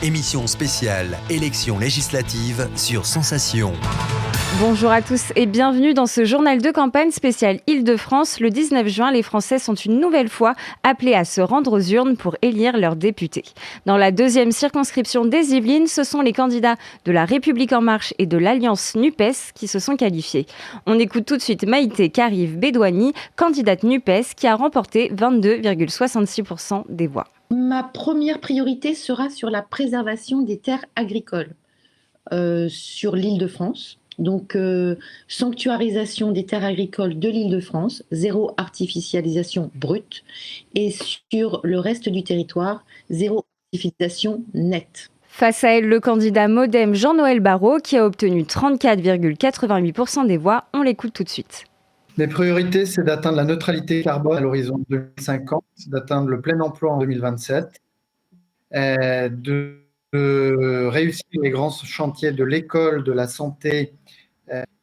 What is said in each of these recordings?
Émission spéciale élections législatives sur Sensation. Bonjour à tous et bienvenue dans ce journal de campagne spécial Île-de-France. Le 19 juin, les Français sont une nouvelle fois appelés à se rendre aux urnes pour élire leurs députés. Dans la deuxième circonscription des Yvelines, ce sont les candidats de La République En Marche et de l'Alliance NUPES qui se sont qualifiés. On écoute tout de suite Maïté Karive-Bédouani, candidate NUPES qui a remporté 22,66% des voix. Ma première priorité sera sur la préservation des terres agricoles sur l'Île-de-France. Donc, sanctuarisation des terres agricoles de l'Île-de-France, zéro artificialisation brute. Et sur le reste du territoire, zéro artificialisation nette. Face à elle, le candidat MoDem Jean-Noël Barrot qui a obtenu 34,88% des voix. On l'écoute tout de suite. Les priorités, c'est d'atteindre la neutralité carbone à l'horizon 2050, d'atteindre le plein emploi en 2027, de réussir les grands chantiers de l'école, de la santé,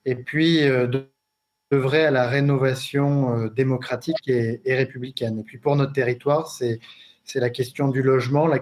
et puis d'œuvrer à la rénovation démocratique et républicaine. Et puis pour notre territoire, c'est la question du logement, la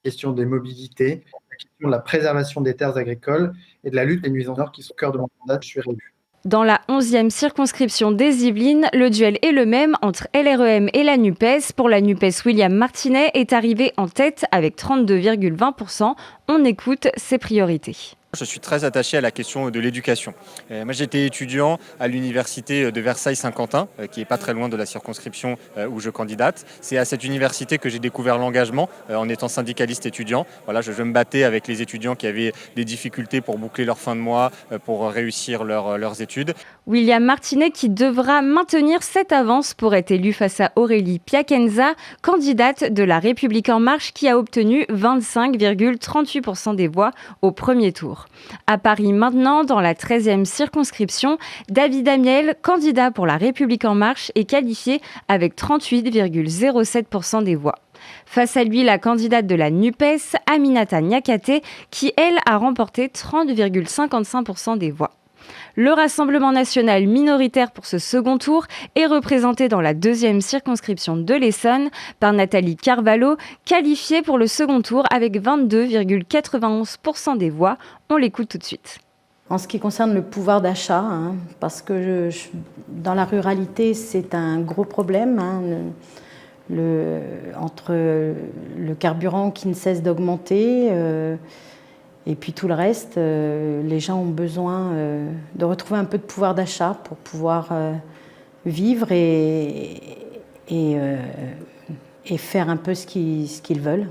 question des mobilités, la question de la préservation des terres agricoles et de la lutte des nuisances qui sont au cœur de mon mandat. Je suis réélu. Dans la 11e circonscription des Yvelines, le duel est le même entre LREM et la NUPES. Pour la NUPES, William Martinet est arrivé en tête avec 32,20%. On écoute ses priorités. Je suis très attaché à la question de l'éducation. Moi, j'étais étudiant à l'université de Versailles-Saint-Quentin, qui n'est pas très loin de la circonscription où je candidate. C'est à cette université que j'ai découvert l'engagement en étant syndicaliste étudiant. Voilà, je me battais avec les étudiants qui avaient des difficultés pour boucler leur fin de mois, pour réussir leurs études. William Martinet qui devra maintenir cette avance pour être élu face à Aurélie Piacenza, candidate de La République En Marche qui a obtenu 25,38% des voix au premier tour. À Paris maintenant, dans la 13e circonscription, David Amiel, candidat pour La République En Marche, est qualifié avec 38,07% des voix. Face à lui, la candidate de la NUPES, Aminata Niakate, qui, elle, a remporté 30,55% des voix. Le Rassemblement national minoritaire pour ce second tour est représenté dans la 2e circonscription de l'Essonne par Nathalie Carvalho, qualifiée pour le second tour avec 22,91% des voix. On l'écoute tout de suite. En ce qui concerne le pouvoir d'achat, parce que dans la ruralité, c'est un gros problème, entre le carburant qui ne cesse d'augmenter, et puis tout le reste, les gens ont besoin de retrouver un peu de pouvoir d'achat pour pouvoir vivre et faire un peu ce qu'ils veulent.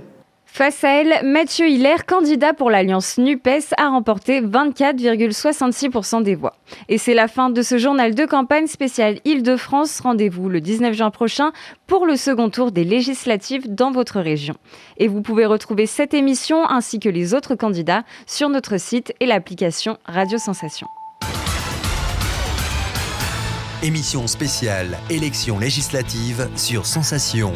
Face à elle, Mathieu Hiller, candidat pour l'Alliance NUPES, a remporté 24,66% des voix. Et c'est la fin de ce journal de campagne spécial Île-de-France. Rendez-vous le 19 juin prochain pour le second tour des législatives dans votre région. Et vous pouvez retrouver cette émission ainsi que les autres candidats sur notre site et l'application Radio Sensation. Émission spéciale élections législatives sur Sensation.